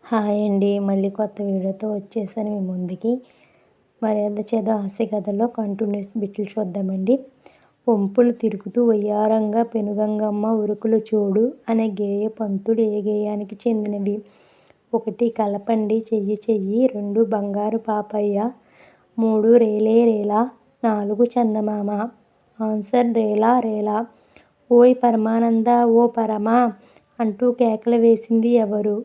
Hi అండి. మళ్ళీ కొత్త వీడియోతో వచ్చేసాను మీ ముందుకి. మర్యాద చేద హాస్య కథలో కంటిన్యూస్ బిట్లు చూద్దామండి. వంపులు తిరుగుతూ వయ్యారంగా పెనుగంగమ్మ ఉరుకులు చూడు అనే గేయ పంక్తులు ఏ గేయానికి చెందినవి? 1 కలపండి చెయ్యి చెయ్యి, 2 బంగారు పాపయ్య, 3 రేలే రేలా, 4 చందమామ. ఆన్సర్ రేలా రేలా. ఓయ్ పరమానంద ఓ పరమా అంటూ కేకలు వేసింది ఎవరు?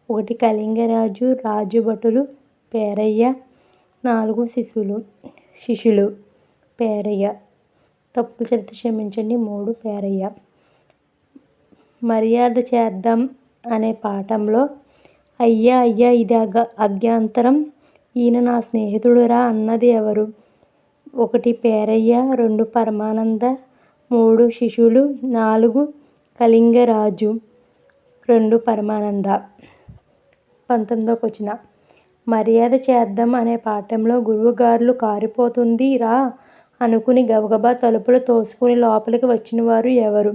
1 కళింగరాజు, రాజుభటులు, పేరయ్య, 4 శిష్యులు. పేరయ్య. తప్పులు చరిత్ర క్షమించండి. 3 పేరయ్య. మర్యాద చేద్దాం అనే పాఠంలో అయ్యా అయ్యా ఇది అజ్ఞాంతరం, ఈయన నా స్నేహితుడురా అన్నది ఎవరు? 1 పేరయ్య, 2 పరమానంద, 3 శిష్యులు, 4 కళింగరాజు, 2 పరమానంద. 19వ క్వశ్చన్. మర్యాద చేద్దాం అనే పాఠంలో గురువుగార్లు కారిపోతుంది రా అనుకుని గబగబా తలుపులు తోసుకుని లోపలికి వచ్చినవారు ఎవరు?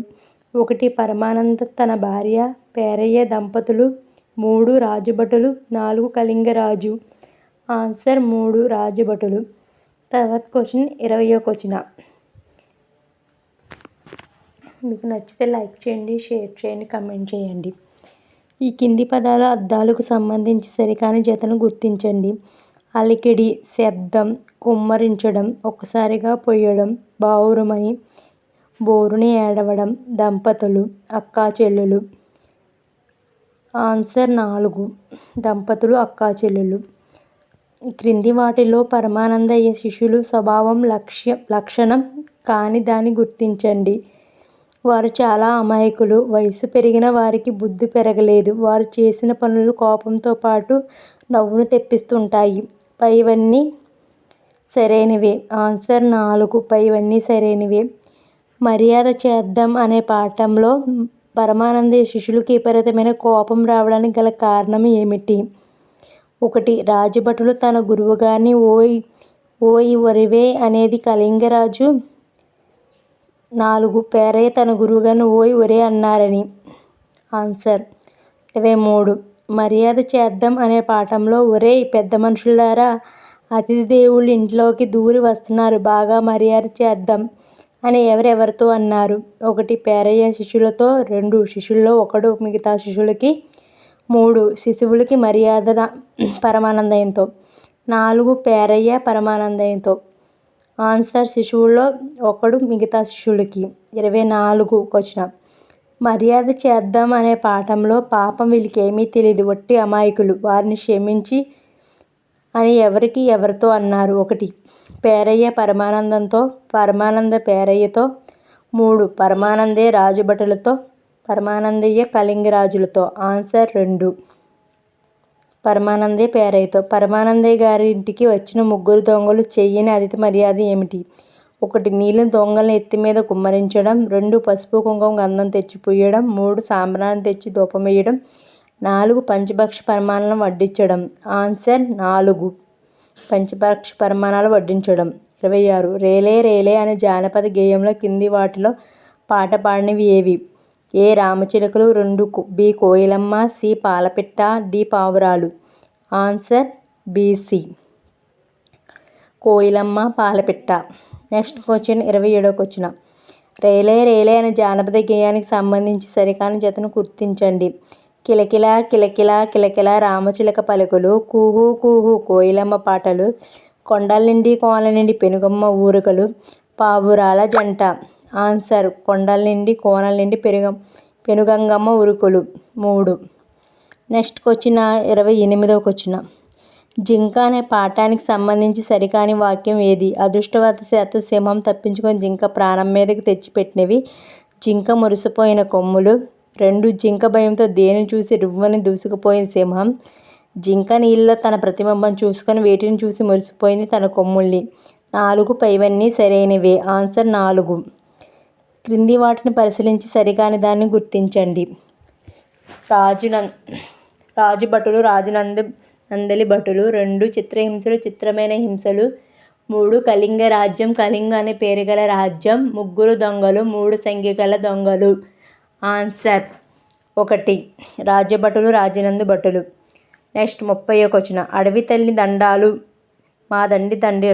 1 పరమానంద తన భార్య, పేరయ్య దంపతులు, 3 రాజభటులు, 4 కళింగరాజు. ఆన్సర్ 3 రాజభటులు. తర్వాత క్వశ్చన్ 20వ క్వశ్చన్. మీకు నచ్చితే లైక్ చేయండి, షేర్ చేయండి, కమెంట్ చేయండి. ఈ కింది పదాల అర్థాలకు సంబంధించి సరికాని జతను గుర్తించండి. అలికిడి, శబ్దం, కుమ్మరించడం, ఒక్కసారిగా పొయ్యడం, బావురుమని, బోరుని ఏడవడం, దంపతులు, అక్కాచెల్లెలు. ఆన్సర్ 4 దంపతులు, అక్కాచెల్లెలు. ఈ క్రింది వాటిలో పరమానందయ్య శిష్యులు స్వభావం లక్షణం కాని దాన్ని గుర్తించండి. వారు చాలా అమాయకులు. వయసు పెరిగిన వారికి బుద్ధి పెరగలేదు. వారు చేసిన పనులు కోపంతో పాటు నవ్వును తెప్పిస్తుంటాయి. పైవన్నీ సరైనవే. ఆన్సర్ 4 పైవన్నీ సరైనవే. మర్యాద చేద్దాం అనే పాఠంలో పరమానందయ్య శిష్యులకు విపరీతమైన కోపం రావడానికి గల కారణం ఏమిటి? 1 రాజభటులు తన గురువుగారిని ఓయ్ ఓయ్ ఒరివే అనేది కళింగరాజు. 4 పేరయ్య తన గురువుగారిని ఓయ్ ఒరే అన్నారని. ఆన్సర్ 23 మర్యాద చేద్దాం అనే పాఠంలో ఒరేయ్ పెద్ద మనుషులారా, అతిథి దేవుళ్ళు ఇంట్లోకి దూరి వస్తున్నారు, బాగా మర్యాద చేద్దాం అని ఎవరెవరితో అన్నారు? 1 పేరయ్య శిష్యులతో, 2 శిష్యుల్లో 1 మిగతా శిష్యులకి, 3 శిశువులకి మర్యాద పరమానందయ్యతో, 4 పేరయ్య పరమానందయ్యతో. ఆన్సర్ శిశువుల్లో 1 మిగతా శిష్యులకి. 24వ క్వశ్చన్. మర్యాద చేద్దాం అనే పాఠంలో పాపం వీళ్ళకేమీ తెలియదు, వట్టి అమాయకులు, వారిని క్షమించి అని ఎవరితో అన్నారు? 1 పేరయ్య పరమానందంతో, పరమానంద పేరయ్యతో, 3 పరమానందయ్య రాజభటులతో, పరమానందయ్య కళింగరాజులతో. ఆన్సర్ 2 పరమానందయ్య పేరయ్యతో. పరమానందయ్య గారి ఇంటికి వచ్చిన 3 దొంగలు చెయ్యని అతిథి మర్యాద ఏమిటి? 1 నీళ్లు దొంగలను ఎత్తి మీద కుమ్మరించడం, 2 పసుపు కుంకుమ గంధం తెచ్చి పూయడం, 3 సాంబ్రాణి తెచ్చి ధూపం వేయడం, 4 పంచభక్ష పరమాణాలను వడ్డించడం. ఆన్సర్ 4 పంచభక్ష పరమాణాలు వడ్డించడం. 26 రేలే రేలే అనే జానపద గేయంలో కింది వాటిలో పాట పాడినవి ఏవి? ఏ రామచిలుకలు, 2 బి కోయిలమ్మ, సి పాలపిట్ట, డి పావురాలు. ఆన్సర్ బీసి కోయిలమ్మ, పాలపిట్ట. నెక్స్ట్ క్వశ్చన్ 27వ క్వశ్చన్. రేలే రేలే అనే జానపద గేయానికి సంబంధించి సరికాని జతను గుర్తించండి. కిలకిలా కిలకిలా కిలకిలా రామచిలక పలుకులు, కూహు కూహు కోయిలమ్మ పాటలు, కొండల నిండి కోనల నిండి పెనుగమ్మ ఊరుకలు, పావురాల జంట. ఆన్సర్ కొండల నిండి కోనల నిండి పెనుగంగమ్మ ఉరుకులు. 3. నెక్స్ట్ క్వశ్చన్ 28వ క్వశ్చన్. జింక అనే పాఠానికి సంబంధించి సరికాని వాక్యం ఏది? అదృష్టవశాత్తు సింహం తప్పించుకొని జింక ప్రాణం మీదకి తెచ్చిపెట్టినవి. జింక మురిసిపోయిన కొమ్ములు. 2 జింక భయంతో దేనిని చూసి రువ్వని దూసుకుపోయిన సింహం. జింక నీళ్ళలో తన ప్రతిబింబం చూసుకొని వేటిని చూసి మురిసిపోయింది? తన కొమ్ముల్ని. 4 పైవన్నీ సరైనవే. ఆన్సర్ 4. క్రింది వాటిని పరిశీలించి సరికాని దాన్ని గుర్తించండి. రాజుభటులు రాజనందలి భటులు, 2 చిత్రహింసలు చిత్రమైన హింసలు, 3 కళింగ రాజ్యం కళింగ అనే పేరు గల రాజ్యం, 3 దొంగలు 3 సంఖ్య గల దొంగలు. ఆన్సర్ 1 రాజభటులు రాజనందు భటులు. నెక్స్ట్ 30వ క్వశ్చన్. అడవి తల్లి దండాలు మా దండి తండ్రి